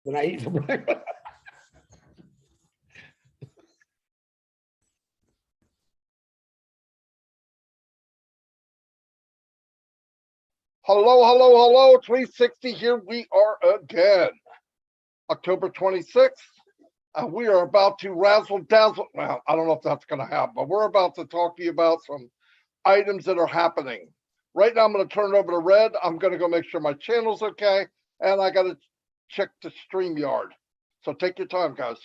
than I eat for breakfast. Hello, hello, hello, 360 here. We are again, October 26th, and we are about to razzle dazzle. Well, I don't know if that's going to happen, but we're about to talk to you about some items that are happening. Right now, I'm going to turn it over to Red. I'm going to go make sure my channel's okay, and I got to check the StreamYard. So take your time, guys.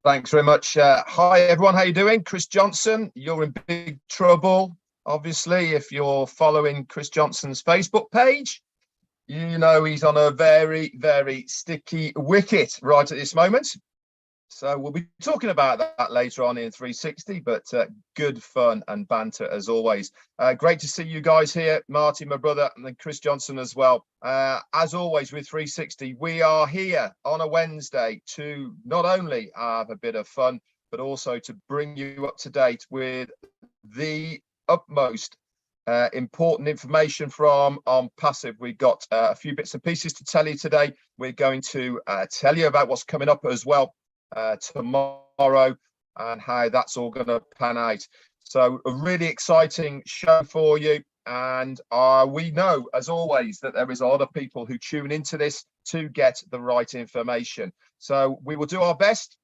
Thanks very much. Hi, everyone. How you doing? Chris Johnson, you're in big trouble. Obviously, if you're following Chris Johnson's Facebook page, you know he's on a very, very sticky wicket right at this moment. So we'll be talking about that later on in 360, but good fun and banter as always. Great to see you guys here, Marty, my brother, and then Chris Johnson as well. As always with 360, we are here on a Wednesday to not only have a bit of fun, but also to bring you up to date with the utmost important information from Onpassive. We've got a few bits and pieces to tell you today. We're going to tell you about what's coming up as well tomorrow and how that's all going to pan out. So a really exciting show for you, and we know as always that there is a lot of people who tune into this to get the right information. So we will do our best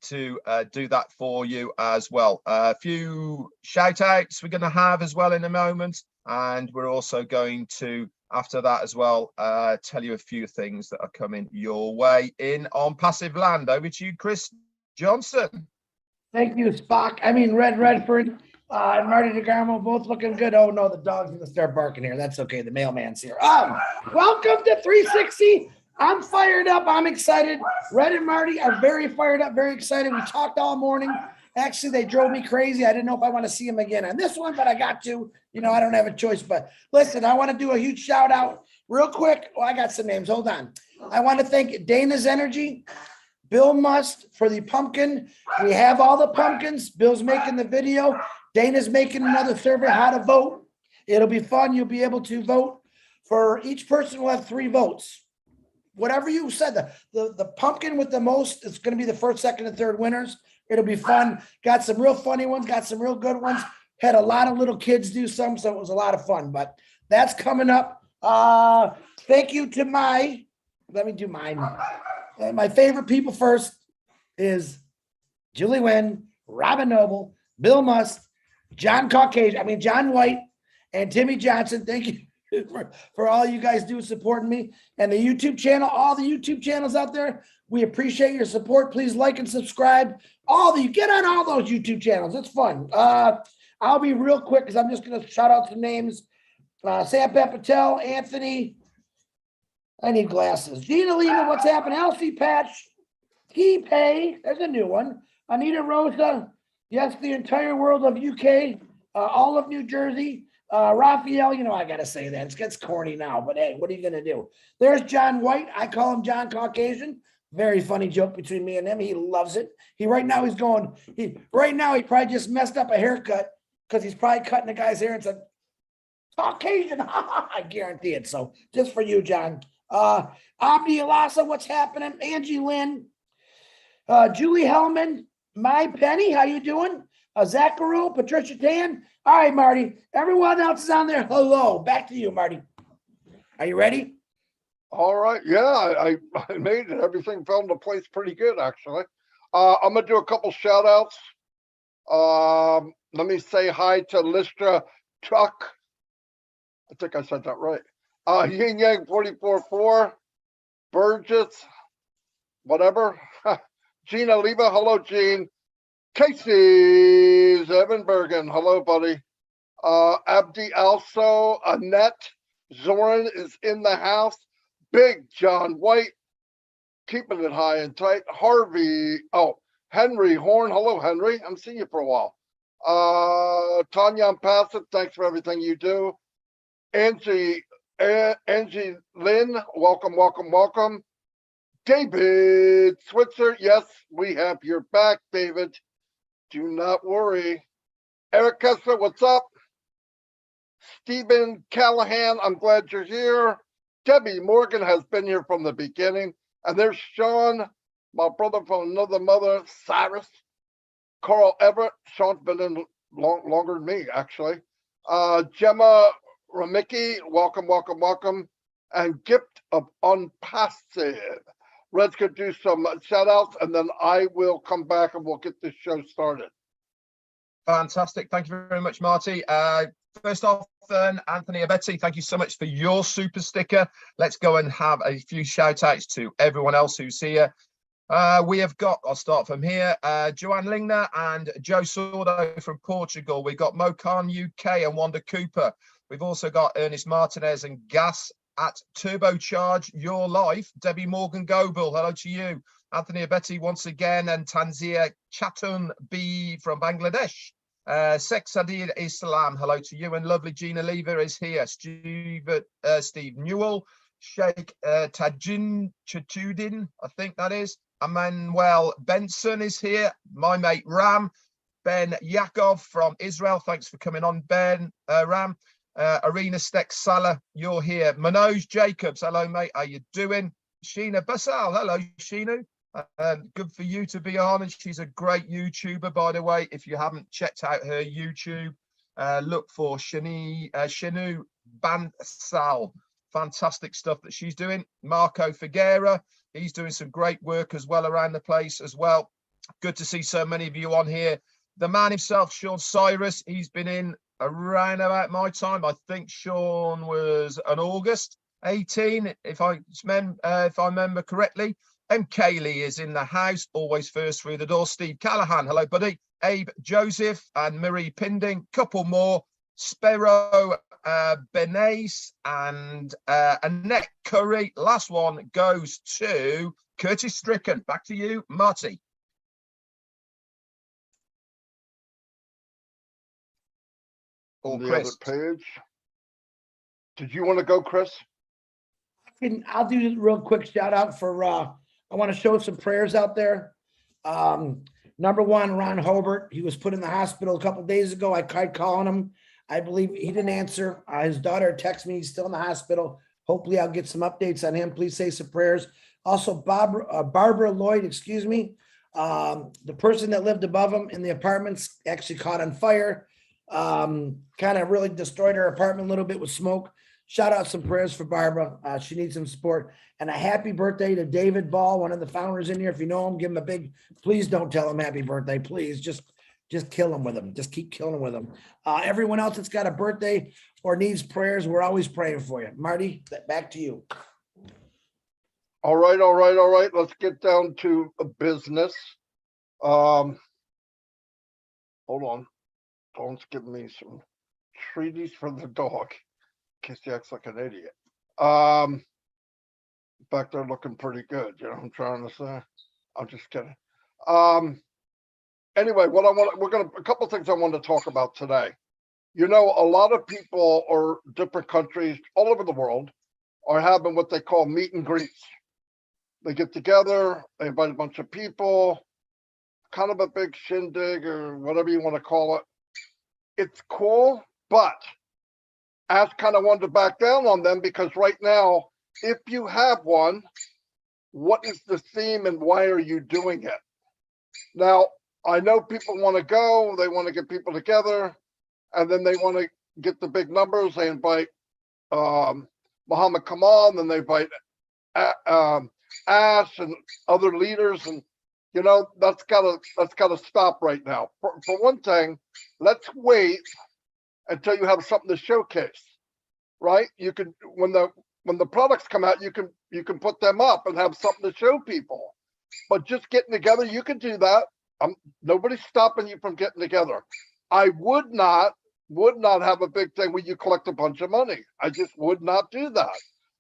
to do that for you as well. A few shout outs we're going to have as well in a moment, and we're also going to, after that as well, tell you a few things that are coming your way in Onpassive land. Over to you, Chris Johnson. Thank you, Spock. I mean, Red Redford and Marty DeGarmo, both looking good. Oh no, the dog's gonna start barking here. That's okay. The mailman's here. Welcome to 360. I'm fired up. I'm excited. Red and Marty are very fired up, very excited. We talked all morning. Actually, they drove me crazy. I didn't know if I want to see them again on this one, but I got to. You know, I don't have a choice. But listen, I want to do a huge shout out real quick. Oh, I got some names. Hold on. I want to thank Dana's Energy, Bill Must for the pumpkin. We have all the pumpkins. Bill's making the video. Dana's making another survey how to vote. It'll be fun. You'll be able to vote. For each person will have 3 votes. Whatever you said, the pumpkin with the most is going to be the first, second, and third winners. It'll be fun. Got some real funny ones, got some real good ones. Had a lot of little kids do some, so it was a lot of fun. But that's coming up. Thank you to let me do mine. My favorite people first is Julie Wynn, Robin Noble, Bill Must, John White, and Timmy Johnson. Thank you for all you guys do supporting me, and the YouTube channel, all the YouTube channels out there. We appreciate your support. Please like and subscribe. Get on all those YouTube channels. It's fun. I'll be real quick because I'm just going to shout out some names. Sampath Patel, Anthony. I need glasses. Gina Lima, what's happening? Elsie Patch, Key Pay. There's a new one. Anita Rosa. Yes, the entire world of UK. All of New Jersey. Raphael, you know, I got to say that. It gets corny now, but hey, what are you going to do? There's John White. I call him John Caucasian. Very funny joke between me and him. He loves it. Right now he probably just messed up a haircut because he's probably cutting the guy's hair and said, Caucasian. I guarantee it. So just for you, John. Abdi Alasa, what's happening? Angie Lynn. Julie Hellman. My Penny, how you doing? Zacharo, Patricia Tan. All right, Marty. Everyone else is on there. Hello. Back to you, Marty. Are you ready? All right. Yeah, I made it. Everything fell into place pretty good, actually. I'm going to do a couple shout outs. Let me say hi to Listra Truck. I think I said that right. Yin Yang 44.4. Burgess. Whatever. Gina Leva. Hello, Gene. Casey Zevenbergen, hello, buddy. Abdi also, Annette Zoran is in the house. Big John White, keeping it high and tight. Harvey, Henry Horn, hello, Henry. I'm seeing you for a while. Tanya Onpassive, thanks for everything you do. Angie Lynn, welcome, welcome, welcome. David Switzer, yes, we have your back, David. Do not worry. Eric Kessler, what's up? Stephen Callahan, I'm glad you're here. Debbie Morgan has been here from the beginning. And there's Sean, my brother from another mother, Cyrus, Carl Everett. Sean's been in longer than me, actually. Gemma Ramicki, welcome, welcome, welcome. And Gift of Onpassive. Red's going to do some shout outs, and then I will come back and we'll get this show started. Fantastic. Thank you very much, Marty. First off, then, Anthony Abetti, thank you so much for your super sticker. Let's go and have a few shout outs to everyone else who's here. We have got, I'll start from here, Joanne Lingner and Joe Sordo from Portugal. We've got Mo Khan UK and Wanda Cooper. We've also got Ernest Martinez and Gas at Turbocharge Your Life. Debbie Morgan Goebel, hello to you. Anthony Abetti once again, and Tanzia Chatun B from Bangladesh. Sex Adil Islam, hello to you. And lovely Gina Lever is here. Steve Newell, Sheikh Tajin Chatudin, I think that is. Emmanuel Benson is here. My mate Ram. Ben Yakov from Israel. Thanks for coming on, Ben. Ram. Arena Stek Salah, you're here. Manoj Jacobs, hello, mate. How you doing? Sheena Basal, hello, Sheena. Good for you to be on, and she's a great YouTuber, by the way. If you haven't checked out her YouTube, look for Shenu Bansal. Fantastic stuff that she's doing. Marco Figuera, he's doing some great work as well around the place as well. Good to see so many of you on here. The man himself, Sean Cyrus, he's been in around about my time. I think Sean was an August 18, if I remember correctly. M. Kaylee is in the house, always first through the door. Steve Callahan, hello, buddy. Abe Joseph and Marie Pinding, couple more. Spero Benace and Annette Curry. Last one goes to Curtis Stricken. Back to you, Marty. On the other page. Did you want to go, Chris? I'll do a real quick shout out for I want to show some prayers out there. Number one, Ron Hobart. He was put in the hospital a couple of days ago. I tried calling him. I believe he didn't answer. His daughter texted me. He's still in the hospital. Hopefully I'll get some updates on him. Please say some prayers. Also, Barbara Lloyd, excuse me. The person that lived above him in the apartments actually caught on fire. Kind of really destroyed her apartment a little bit with smoke. Shout out some prayers for Barbara. She needs some support. And a happy birthday to David Ball, one of the founders in here. If you know him, give him a big, please don't tell him happy birthday. Please just kill him with him. Just keep killing with him. Everyone else that's got a birthday or needs prayers, we're always praying for you. Marty, back to you. All right. Let's get down to business. Hold on. Dawn's giving me some treaties for the dog. In case he acts like an idiot. Back there looking pretty good, you know what I'm trying to say? I'm just kidding. Anyway, a couple of things I want to talk about today. You know, a lot of people or different countries all over the world are having what they call meet and greets. They get together, they invite a bunch of people, kind of a big shindig or whatever you want to call it. It's cool, but I kind of wanted to back down on them because right now, if you have one, what is the theme and why are you doing it? Now, I know people want to go, they want to get people together, and then they want to get the big numbers. They invite Muhammad Kamal, and then they invite Ash and other leaders, and you know that's gotta stop right now. For one thing, let's wait until you have something to showcase, right? You can when the products come out, you can put them up and have something to show people. But just getting together, you can do that. Nobody's stopping you from getting together. I would not have a big thing where you collect a bunch of money. I just would not do that.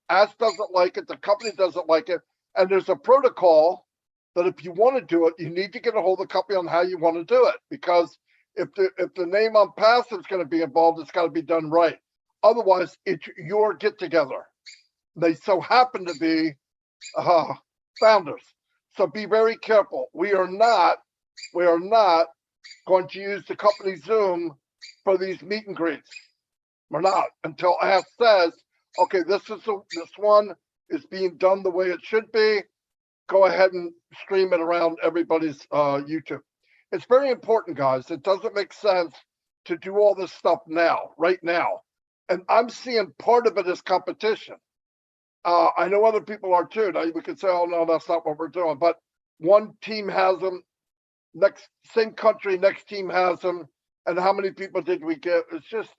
Ash doesn't like it. The company doesn't like it. And there's a protocol that if you want to do it, you need to get a hold of the company on how you want to do it. Because if the name Onpassive is going to be involved, it's got to be done right. Otherwise, it's your get together. They so happen to be founders. So be very careful. We are not going to use the company Zoom for these meet and greets. We're not until Ash says, okay, this one is being done the way it should be. go ahead and stream it around everybody's YouTube. It's very important, guys. It doesn't make sense to do all this stuff now, right now. And I'm seeing part of it as competition. I know other people are too. Now we could say, oh, no, that's not what we're doing. But one team has them, next same country, next team has them. And how many people did we get? It's just,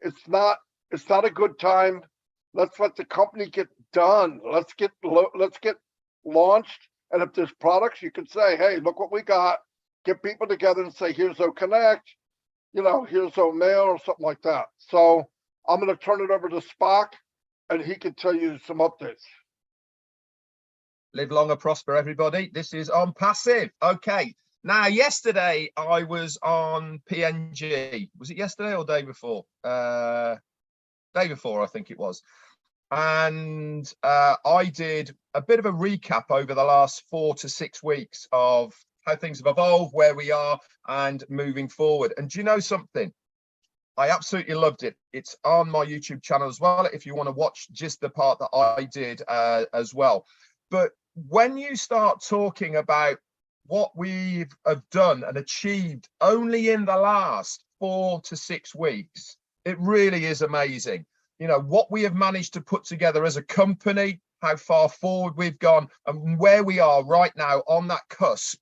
it's not a good time. Let's let the company get done. Let's get launched. And if there's products, you can say, hey, look what we got. Get people together and say, here's OConnect, you know, here's OMail or something like that. So I'm going to turn it over to Spock and he can tell you some updates. Live long and prosper, everybody. This is Onpassive. Okay. Now, yesterday I was on PNG. Was it yesterday or day before? Day before, I think it was. And I did a bit of a recap over the last 4 to 6 weeks of how things have evolved, where we are, and moving forward. And do you know something? I absolutely loved it. It's on my YouTube channel as well, if you want to watch just the part that I did as well. But when you start talking about what we have done and achieved only in the last 4 to 6 weeks, it really is amazing. You know, what we have managed to put together as a company, how far forward we've gone, and where we are right now on that cusp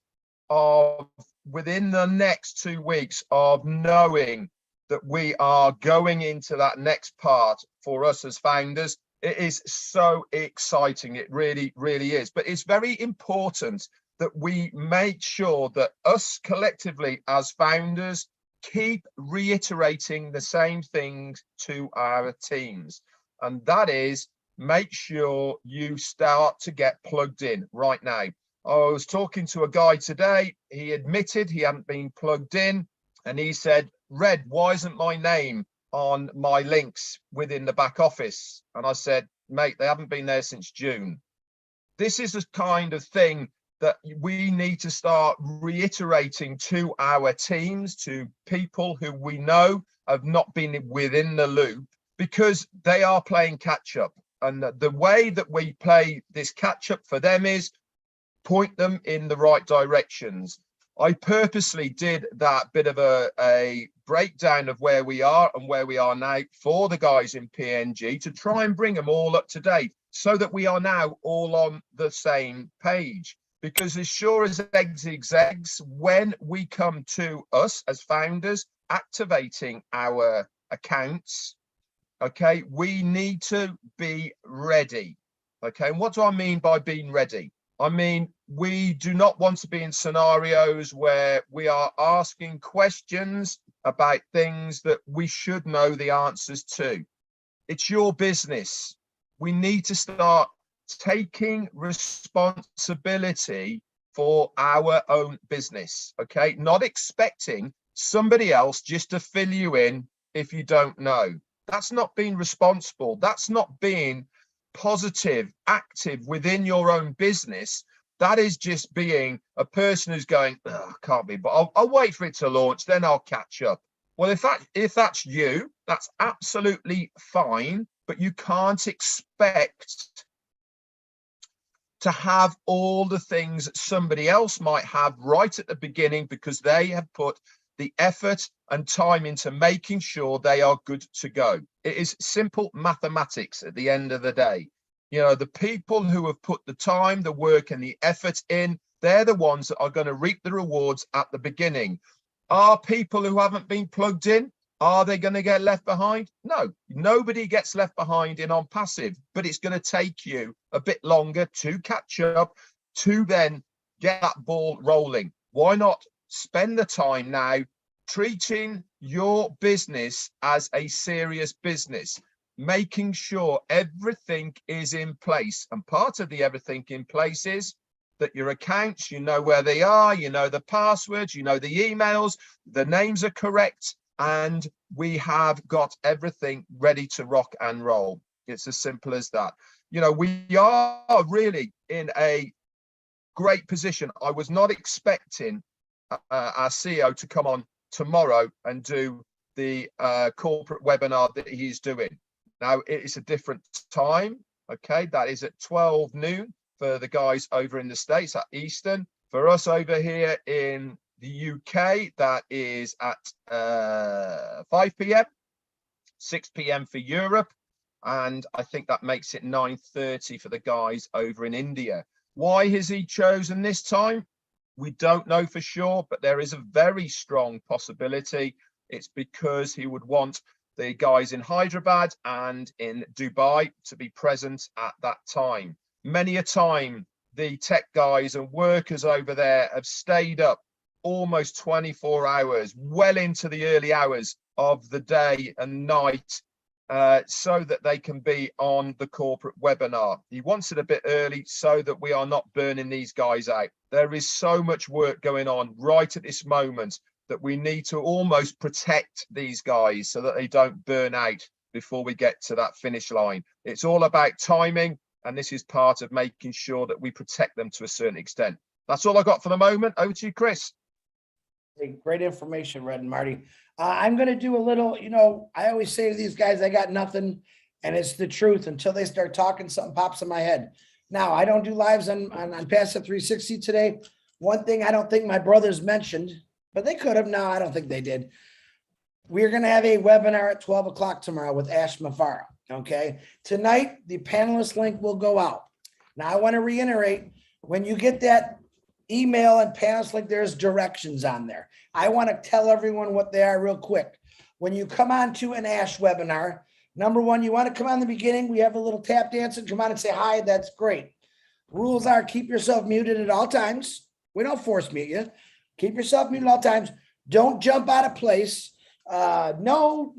of within the next 2 weeks of knowing that we are going into that next part for us as founders. It is so exciting. It really, really is. But it's very important that we make sure that us collectively as founders keep reiterating the same things to our teams. And that is, make sure you start to get plugged in right now. I was talking to a guy today. He admitted he hadn't been plugged in. And he said, Red, why isn't my name on my links within the back office? And I said, mate, they haven't been there since June. This is the kind of thing that we need to start reiterating to our teams, to people who we know have not been within the loop, because they are playing catch up. And the way that we play this catch up for them is point them in the right directions. I purposely did that bit of a breakdown of where we are and where we are now for the guys in PNG to try and bring them all up to date so that we are now all on the same page. Because as sure as eggs is eggs, when we come to us as founders activating our accounts, okay, we need to be ready. Okay, and what do I mean by being ready? I mean, we do not want to be in scenarios where we are asking questions about things that we should know the answers to. It's your business. We need to start taking responsibility for our own business, okay? Not expecting somebody else just to fill you in if you don't know. That's not being responsible. That's not being positive, active within your own business. That is just being a person who's going, oh, can't be, but I'll wait for it to launch, then I'll catch up. Well, if that's you, that's absolutely fine, but you can't expect to have all the things that somebody else might have right at the beginning because they have put the effort and time into making sure they are good to go. It is simple mathematics at the end of the day. You know, the people who have put the time, the work and the effort in, they're the ones that are going to reap the rewards at the beginning. Are people who haven't been plugged in, are they going to get left behind? No, nobody gets left behind in Onpassive, but it's going to take you a bit longer to catch up, to then get that ball rolling. Why not spend the time now treating your business as a serious business, making sure everything is in place? And part of the everything in place is that your accounts, you know where they are, you know the passwords, you know the emails, the names are correct, and we have got everything ready to rock and roll. It's as simple as that. You know, we are really in a great position. I was not expecting our CEO to come on tomorrow and do the corporate webinar that he's doing. Now, it is a different time, okay? That is at 12 noon for the guys over in the States at Eastern. For us over here in the UK, that is at 5 p.m, 6 p.m. for Europe. And I think that makes it 9:30 for the guys over in India. Why has he chosen this time? We don't know for sure, but there is a very strong possibility it's because he would want the guys in Hyderabad and in Dubai to be present at that time. Many a time, the tech guys and workers over there have stayed up almost 24 hours, well into the early hours of the day and night, so that they can be on the corporate webinar. He wants it a bit early so that we are not burning these guys out. There is so much work going on right at this moment that we need to almost protect these guys so that they don't burn out before we get to that finish line. It's all about timing, and this is part of making sure that we protect them to a certain extent. That's all I got for the moment. Over to you, Chris. Great information, Red and Marty. I'm going to do a little, you know, I always say to these guys, I got nothing, and it's the truth until they start talking, something pops in my head. Now, I don't do lives on Onpassive 360 today. One thing I don't think my brothers mentioned, but they could have. No, I don't think they did. We're going to have a webinar at 12 o'clock tomorrow with Mufareh. Okay. Tonight, the panelist link will go out. Now, I want to reiterate, when you get that email and panelist link, there's directions on there. I want to tell everyone what they are real quick. When you come on to an webinar, number one, you want to come on in the beginning. We have a little tap dance and come on and say hi. That's great. Rules are keep yourself muted at all times. We don't force mute you. Keep yourself muted at all times. Don't jump out of place. No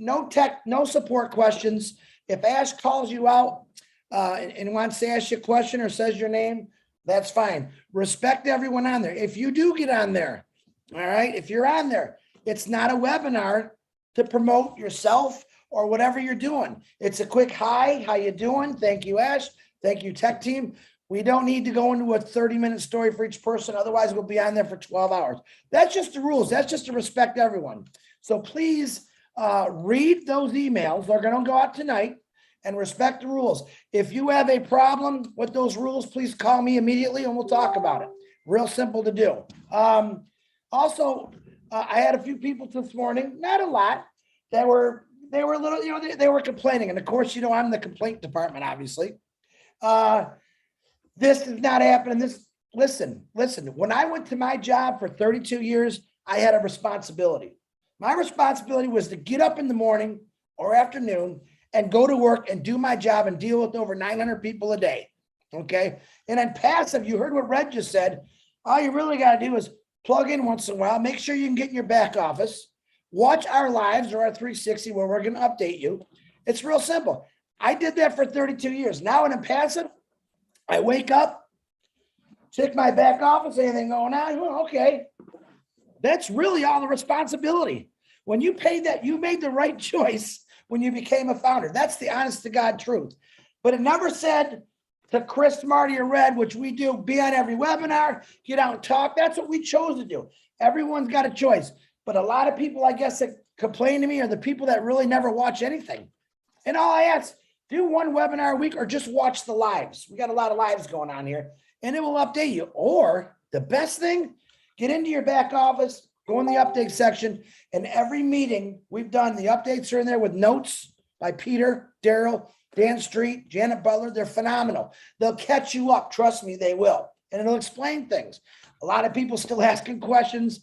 support questions. If Ash calls you out and wants to ask you a question or says your name, that's fine. Respect everyone on there. If you do get on there, all right, if you're on there, it's not a webinar to promote yourself or whatever you're doing. It's a quick hi, how you doing? Thank you, Ash. Thank you, tech team. We don't need to go into a 30-minute story for each person. Otherwise, we'll be on there for 12 hours. That's just the rules. That's just to respect everyone. So please read those emails. They're going to go out tonight, and respect the rules. If you have a problem with those rules, please call me immediately and we'll talk about it. Real simple to do. Also, I had a few people this morning, not a lot, that were a little, you know, they were complaining. And of course, you know, I'm the complaint department, obviously. This is not happening. Listen, when I went to my job for 32 years, I had a responsibility. My responsibility was to get up in the morning or afternoon and go to work and do my job and deal with over 900 people a day. Okay. And then passive, you heard what Red just said. All you really got to do is plug in once in a while, make sure you can get in your back office, watch our lives or our 360 where we're going to update you. It's real simple. I did that for 32 years. Now in Onpassive, I wake up, check my back office, anything going on? Well, okay. That's really all the responsibility. When you paid that, you made the right choice when you became a founder. That's the honest to God truth. But it never said to Chris, Marty, or Red, which we do, be on every webinar, get out and talk. That's what we chose to do. Everyone's got a choice. But a lot of people, I guess, that complain to me are the people that really never watch anything. And all I ask, do one webinar a week or just watch the lives. We got a lot of lives going on here, and it will update you. Or the best thing, get into your back office, go in the update section, and every meeting we've done, the updates are in there with notes by Peter, Daryl, Dan Street, Janet Butler. They're phenomenal. They'll catch you up. Trust me, they will. And it'll explain things. A lot of people still asking questions.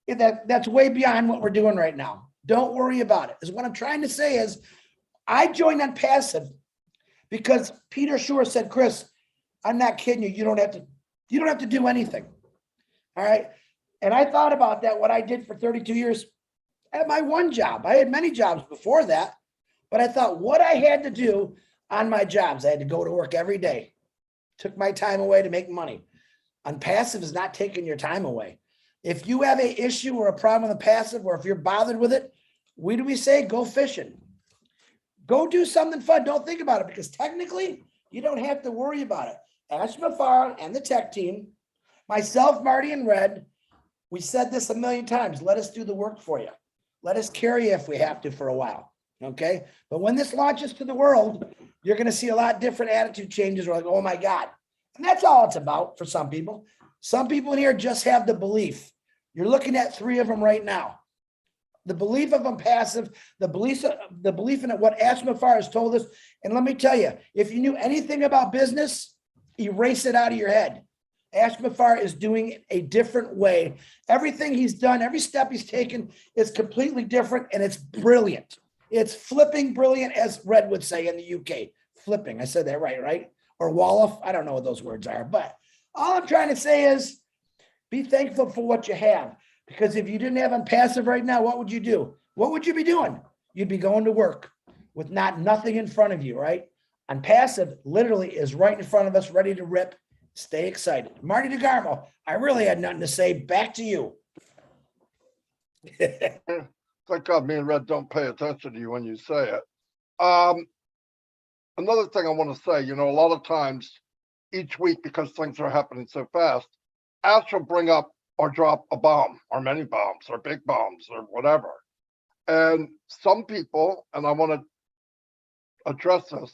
That's way beyond what we're doing right now. Don't worry about it. Is what I'm trying to say is I joined Onpassive because Peter Shore said, Chris, I'm not kidding you. You don't have to do anything. All right. And I thought about that, what I did for 32 years at my one job. I had many jobs before that, but I thought what I had to do on my jobs, I had to go to work every day. Took my time away to make money. Onpassive is not taking your time away. If you have an issue or a problem with Onpassive, or if you're bothered with it, what do we say? Go fishing. Go do something fun. Don't think about it, because technically you don't have to worry about it. Ash Mufareh and the tech team, myself, Marty, and Red, we said this a million times. Let us do the work for you. Let us carry you if we have to for a while. Okay. But when this launches to the world, you're going to see a lot different attitude changes. We're like, oh my God, And that's all it's about for some people. Some people in here just have the belief. You're looking at 3 of them right now. The belief of Onpassive, the belief in what Mufareh has told us. And let me tell you, if you knew anything about business, erase it out of your head. Mufareh is doing it a different way. Everything he's done, every step he's taken is completely different, and it's brilliant. It's flipping brilliant, as Red would say in the UK. Flipping, I said that right? Or Wolof, I don't know what those words are. But all I'm trying to say is be thankful for what you have. Because if you didn't have Onpassive right now, what would you do? What would you be doing? You'd be going to work with nothing in front of you, right? Onpassive literally is right in front of us, ready to rip. Stay excited. Marty DeGarmo, I really had nothing to say. Back to you. Thank God me and Red don't pay attention to you when you say it. Another thing I want to say, you know, a lot of times each week, because things are happening so fast, Ash will bring up or drop a bomb or many bombs or big bombs or whatever. And some people, and I want to address this,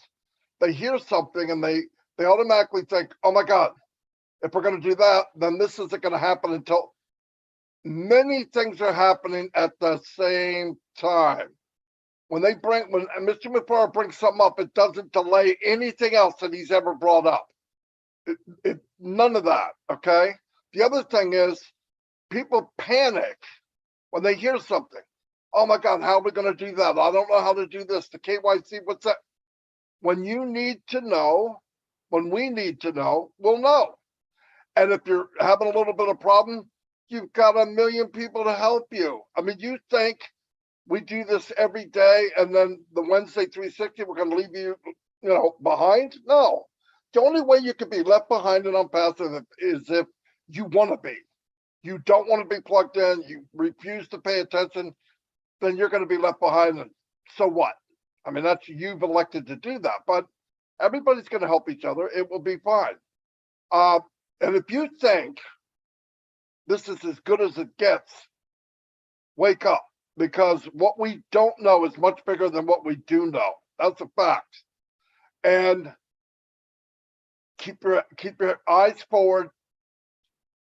they hear something and they automatically think, oh my God, if we're going to do that, then this isn't going to happen until many things are happening at the same time. When Mr. Mufareh brings something up, it doesn't delay anything else that he's ever brought up. None of that, okay? The other thing is people panic when they hear something. Oh my God, how are we going to do that? I don't know how to do this. The KYC, what's that? When you need to know, when we need to know, we'll know. And if you're having a little bit of problem, you've got 1 million people to help you. I mean, you think we do this every day and then the Wednesday 360, we're going to leave you, behind? No. The only way you can be left behind in Onpassive is if you want to be. You don't want to be plugged in, you refuse to pay attention, then you're going to be left behind. And so what? I mean, you've elected to do that, but everybody's going to help each other. It will be fine. And if you think this is as good as it gets, wake up, because what we don't know is much bigger than what we do know. That's a fact. And keep your eyes forward.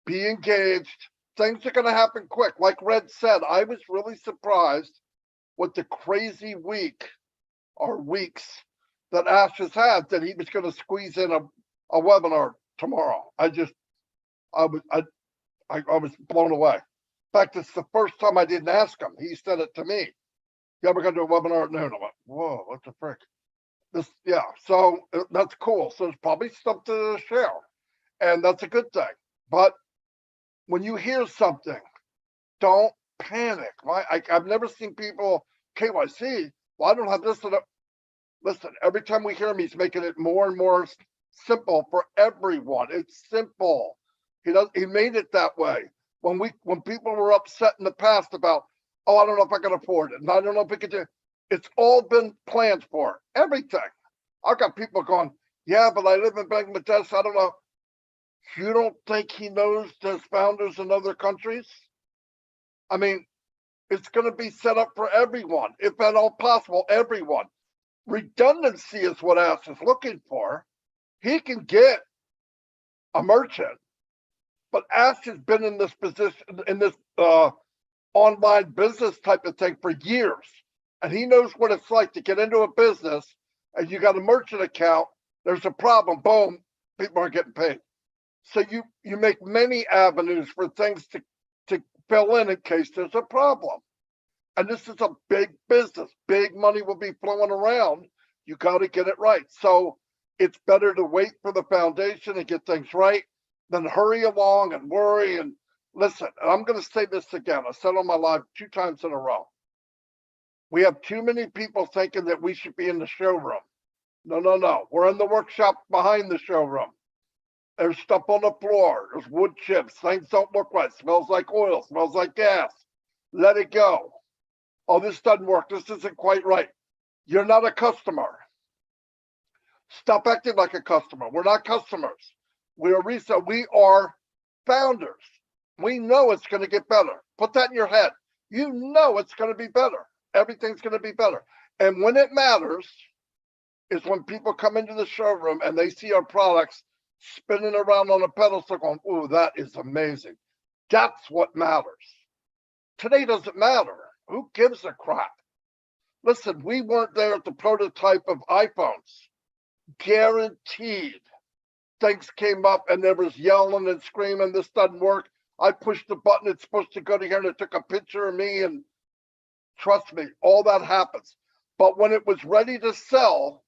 Be engaged. Things are going to happen quick. Like Red said, I was really surprised with the crazy week or weeks that Ash has had, that he was going to squeeze in a webinar tomorrow. I was blown away. In fact, it's the first time I didn't ask him. He said it to me. Yeah, we're going to do a webinar at noon. I went, whoa, what the frick? So that's cool. So there's probably stuff to share, and that's a good thing. But when you hear something, don't panic. Right? I've never seen people, KYC, well, I don't have this. Listen, every time we hear him, he's making it more and more simple for everyone. It's simple. He made it that way. When people were upset in the past about, oh, I don't know if I can afford it, and I don't know if we could do it, it's all been planned for. Everything. I've got people going, yeah, but I live in Bangladesh. I don't know. You don't think he knows there's founders in other countries? I mean, it's going to be set up for everyone, if at all possible, everyone. Redundancy is what Ash is looking for. He can get a merchant, but Ash has been in this position, in this online business type of thing for years. And he knows what it's like to get into a business and you got a merchant account, there's a problem, boom, people aren't getting paid. So you make many avenues for things to fill in case there's a problem. And this is a big business. Big money will be flowing around. You got to get it right. So it's better to wait for the foundation and get things right than hurry along and worry. And listen, and I'm going to say this again. I said on my live 2 times in a row. We have too many people thinking that we should be in the showroom. No. We're in the workshop behind the showroom. There's stuff on the floor. There's wood chips. Things don't look right. Smells like oil. Smells like gas. Let it go. Oh, this doesn't work. This isn't quite right. You're not a customer. Stop acting like a customer. We're not customers. We are resale. We are founders. We know it's going to get better. Put that in your head. You know it's going to be better. Everything's going to be better. And when it matters is when people come into the showroom and they see our products spinning around on a pedestal going, "Ooh, that is amazing." That's what matters. Today doesn't matter. Who gives a crap? Listen, we weren't there at the prototype of iPhones. Guaranteed. Things came up and there was yelling and screaming, "This doesn't work." I pushed the button, it's supposed to go to here, and it took a picture of me, and trust me, all that happens. But when it was ready to sell,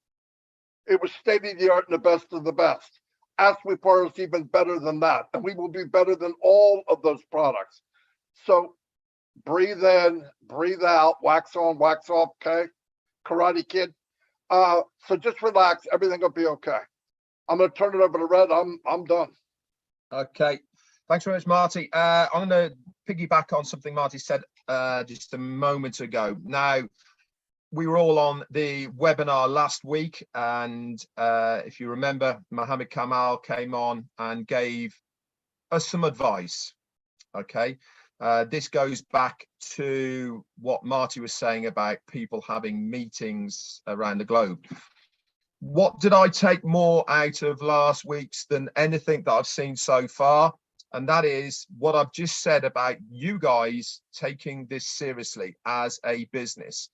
it was state of the art and the best of the best. AsWePar is even better than that, and we will be better than all of those products. So breathe in, breathe out, wax on, wax off, okay? Karate Kid. So just relax, everything will be okay. I'm gonna turn it over to Red. I'm done. Okay, thanks very much, Marty. I'm going to piggyback on something Marty said just a moment ago. Now, we were all on the webinar last week, and if you remember, Mohammed Kamal came on and gave us some advice. Okay, this goes back to what Marty was saying about people having meetings around the globe. What did I take more out of last week's than anything that I've seen so far? And that is what I've just said about you guys taking this seriously as a business.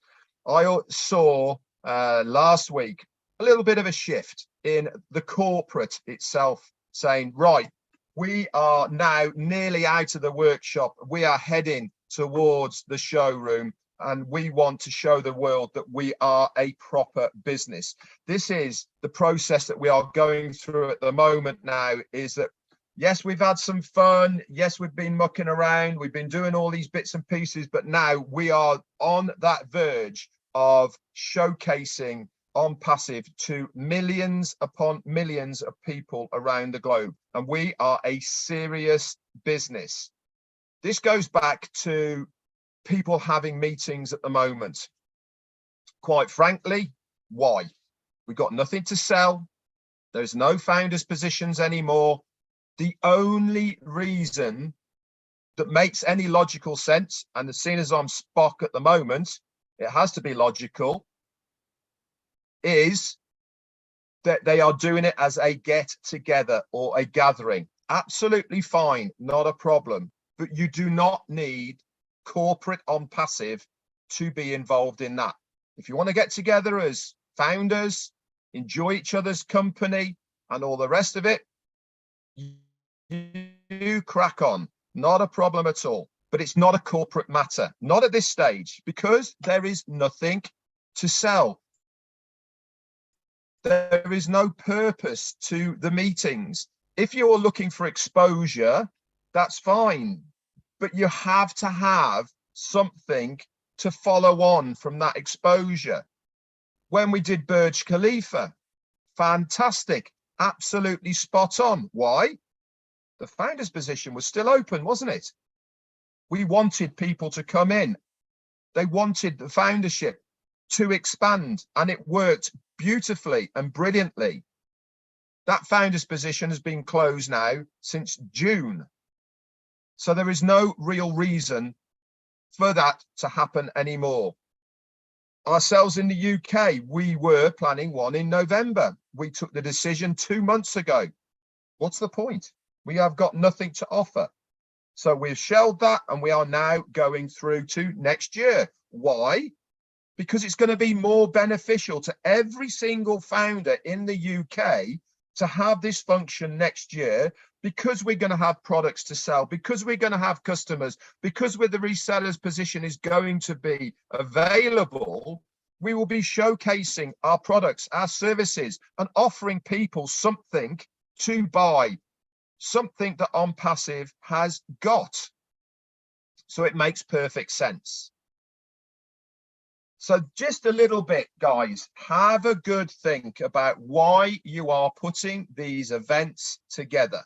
I saw last week a little bit of a shift in the corporate itself saying, right, we are now nearly out of the workshop. We are heading towards the showroom, and we want to show the world that we are a proper business. This is the process that we are going through at the moment now, is that, yes, we've had some fun. Yes, we've been mucking around. We've been doing all these bits and pieces, but now we are on that verge of showcasing Onpassive to millions upon millions of people around the globe. And we are a serious business. This goes back to people having meetings at the moment. Quite frankly, why? We've got nothing to sell. There's no founders positions anymore. The only reason that makes any logical sense, and as soon as I'm Spock at the moment, it has to be logical, is that they are doing it as a get together or a gathering. Absolutely fine, not a problem. But you do not need corporate Onpassive to be involved in that. If you want to get together as founders, enjoy each other's company and all the rest of it, you crack on, not a problem at all. But it's not a corporate matter, not at this stage, because there is nothing to sell. There is no purpose to the meetings. If you're looking for exposure, that's fine, but you have to have something to follow on from that exposure. When we did Burj Khalifa, fantastic, absolutely spot on. Why? The founder's position was still open, wasn't it? We wanted people to come in. They wanted the foundership to expand, and it worked beautifully and brilliantly. That founder's position has been closed now since June. So there is no real reason for that to happen anymore. Ourselves in the UK, we were planning one in November. We took the decision 2 months ago. What's the point? We have got nothing to offer. So we've shelved that, and we are now going through to next year. Why? Because it's going to be more beneficial to every single founder in the UK to have this function next year, because we're going to have products to sell, because we're going to have customers, because where the reseller's position is going to be available, we will be showcasing our products, our services, and offering people something to buy, something that Onpassive has got. So it makes perfect sense. So just a little bit, guys, have a good think about why you are putting these events together.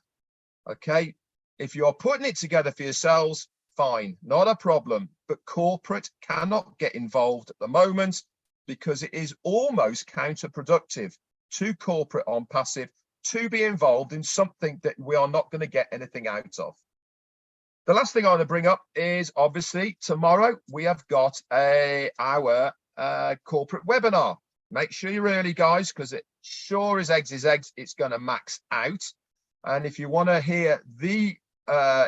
Okay, if you're putting it together for yourselves, fine, not a problem. But corporate cannot get involved at the moment, because it is almost counterproductive to corporate Onpassive to be involved in something that we are not going to get anything out of. The last thing I want to bring up is, obviously, tomorrow we have got our corporate webinar. Make sure you're early, guys, because it sure as eggs is eggs, it's going to max out. And if you want to hear the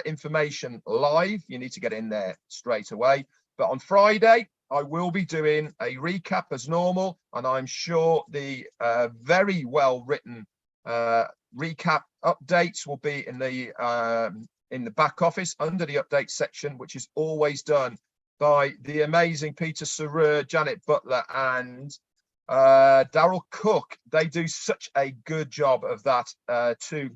information live, you need to get in there straight away. But on Friday, I will be doing a recap as normal, and I'm sure the very well written recap updates will be in the back office under the update section, which is always done by the amazing Peter Sergiu, Janet Butler, and Daryl Cook. They do such a good job of that to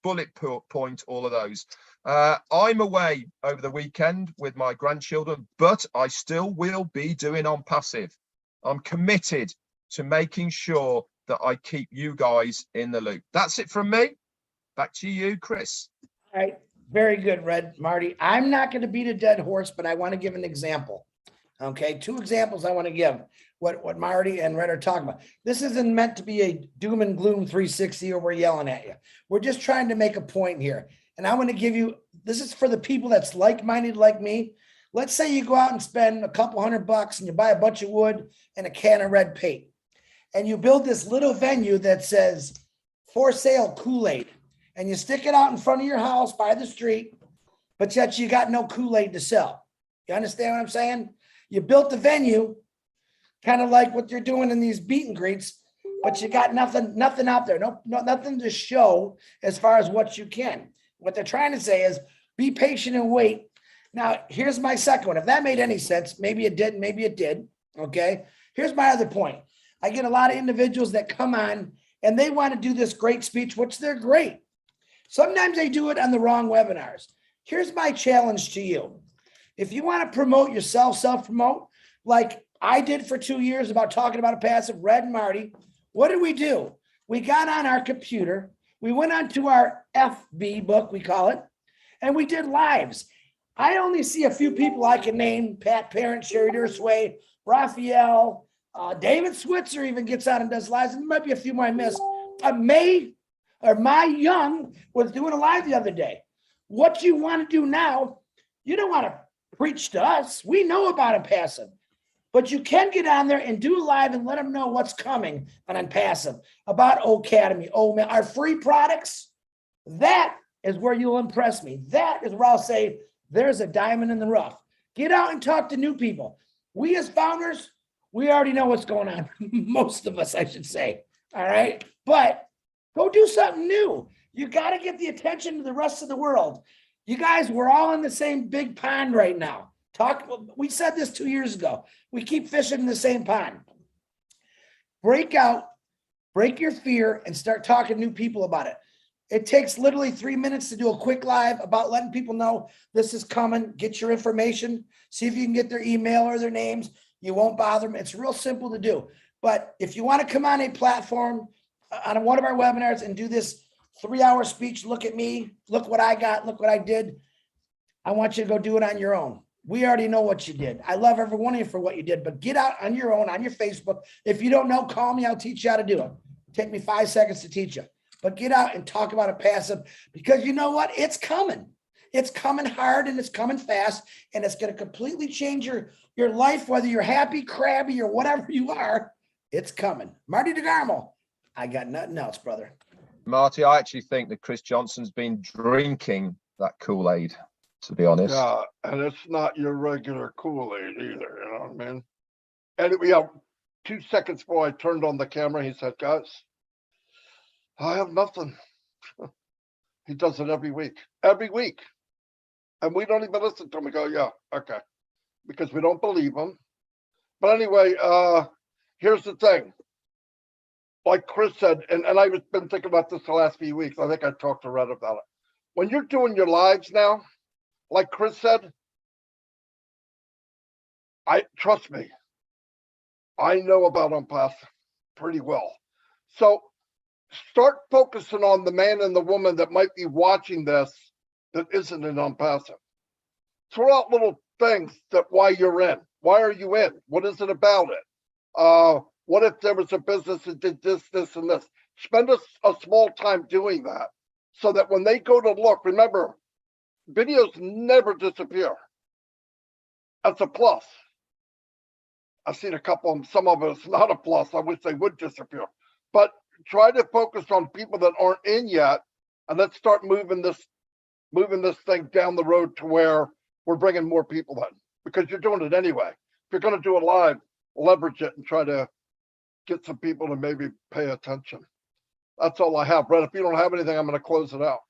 bullet point all of those. I'm away over the weekend with my grandchildren, but I still will be doing Onpassive. I'm committed to making sure that I keep you guys in the loop. That's it from me. Back to you, Chris. All right. Very good, Red. Marty. I'm not going to beat a dead horse, but I want to give an example. Okay. 2 examples I want to give what Marty and Red are talking about. This isn't meant to be a doom and gloom 360 or we're yelling at you. We're just trying to make a point here. And I want to give you, this is for the people that's like-minded like me. Let's say you go out and spend a couple $100 and you buy a bunch of wood and a can of red paint. And you build this little venue that says, for sale Kool-Aid. And you stick it out in front of your house by the street, but yet you got no Kool-Aid to sell. You understand what I'm saying? You built the venue, kind of like what you're doing in these meet and greets, but you got nothing out there, nothing to show as far as what you can. What they're trying to say is be patient and wait. Now, here's my second one. If that made any sense, maybe it didn't, maybe it did. Okay. Here's my other point. I get a lot of individuals that come on and they want to do this great speech, which they're great. Sometimes they do it on the wrong webinars. Here's my challenge to you. If you want to promote yourself, self-promote, like I did for 2 years about talking about a passive, Red and Marty, what did we do? We got on our computer. We went onto our FB book, we call it, and we did lives. I only see a few people I can name: Pat Parent, Sherry Dursway, Raphael, David Switzer even gets on and does lives. And there might be a few more I missed. My Young was doing a live the other day. What you want to do now, you don't want to preach to us. We know about Onpassive, but you can get on there and do a live and let them know what's coming on Onpassive, about OCademey, OMail, our free products. That is where you'll impress me. That is where I'll say there's a diamond in the rough. Get out and talk to new people. We as founders, we already know what's going on. Most of us, I should say. All right. But go do something new. You got to get the attention of the rest of the world. You guys, we're all in the same big pond right now. We said this 2 years ago. We keep fishing in the same pond. Break out, break your fear, and start talking to new people about it. It takes literally 3 minutes to do a quick live about letting people know this is coming. Get your information. See if you can get their email or their names. You won't bother them. It's real simple to do. But if you want to come on a platform, on one of our webinars and do this 3-hour speech, look at me, look what I got, look what I did, I want you to go do it on your own. We already know what you did. I love every one of you for what you did, but get out on your own, on your Facebook. If you don't know, call me. I'll teach you how to do it. Take me 5 seconds to teach you. But get out and talk about Onpassive, because you know what? It's coming. It's coming hard and it's coming fast, and it's going to completely change your life, whether you're happy, crabby, or whatever you are. It's coming. Marty DeGarmo, I got nothing else, brother. Marty, I actually think that Chris Johnson's been drinking that Kool-Aid, to be honest. Yeah, and it's not your regular Kool-Aid either, you know what I mean? Anyway, yeah, 2 seconds before I turned on the camera, he said, guys, I have nothing. He does it every week. And we don't even listen to him. We go, yeah, okay. Because we don't believe him. But anyway, here's the thing. Like Chris said, and I've been thinking about this the last few weeks. I think I talked to Red about it. When you're doing your lives now, like Chris said, trust me, I know about Onpassive pretty well. So start focusing on the man and the woman that might be watching this that isn't in Onpassive. Throw out little things that why you're in. Why are you in? What is it about it? What if there was a business that did this, this, and this? Spend a small time doing that so that when they go to look, remember, videos never disappear. That's a plus. I've seen a couple of them, some of it's not a plus. I wish they would disappear. But try to focus on people that aren't in yet and let's start moving this thing down the road to where we're bringing more people in, because you're doing it anyway. If you're going to do it live, leverage it and try to get some people to maybe pay attention. That's all I have. Brett, if you don't have anything, I'm going to close it out.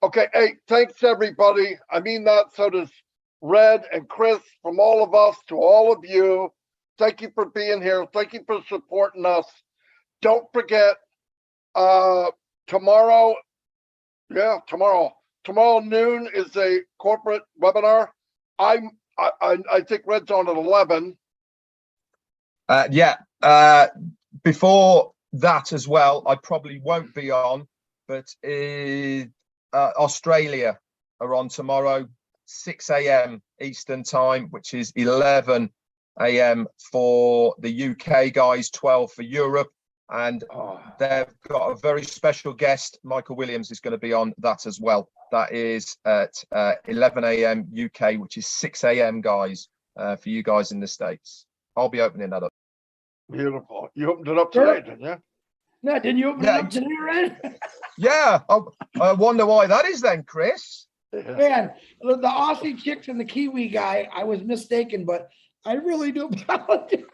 Okay. Hey, thanks everybody. I mean that. So does Red and Chris, from all of us to all of you. Thank you for being here. Thank you for supporting us. Don't forget, tomorrow noon is a corporate webinar. I think Red's on at 11. Before that as well, I probably won't be on, but Australia are on tomorrow, 6 a.m. Eastern time, which is 11 a.m. for the UK guys, 12 for Europe. And they've got a very special guest. Michael Williams is going to be on that as well. That is at 11 a.m. UK, which is 6 a.m. guys, for you guys in the States. I'll be opening that up. Beautiful. You opened it up today, didn't you? No, didn't you open it up today, Red? Yeah. I wonder why that is then, Chris. Man, the Aussie chicks and the Kiwi guy, I was mistaken, but I really do apologize.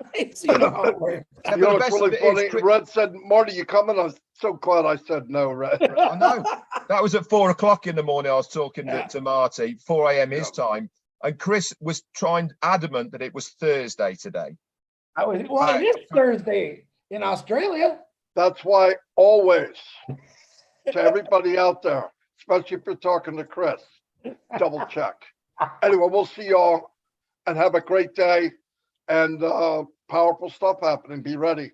You know how it works. You know what's really funny? Red said, Marty, you coming? I was so glad I said no, Red. I know. That was at 4 o'clock in the morning. I was talking to Marty, 4 a.m. his time. And Chris was adamant that it was Thursday today. It is Thursday in Australia. That's why always, to everybody out there, especially if you're talking to Chris, double check. Anyway, we'll see y'all and have a great day, and powerful stuff happening. Be ready.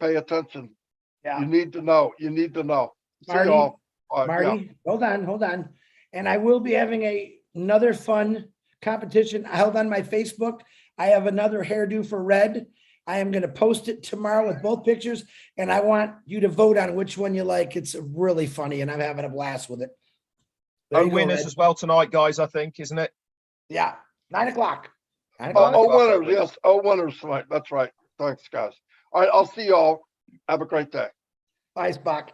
Pay attention. Yeah. You need to know. You need to know. Marty, see y'all. Marty, hold on. And I will be having another fun competition held on my Facebook. I have another hairdo for Red. I am going to post it tomorrow with both pictures, and I want you to vote on which one you like. It's really funny, and I'm having a blast with it. Winners as well tonight, guys, I think, isn't it? Yeah, 9 o'clock. Winners, yes. Winners tonight. That's right. Thanks, guys. All right, I'll see y'all. Have a great day. Bye, Spock.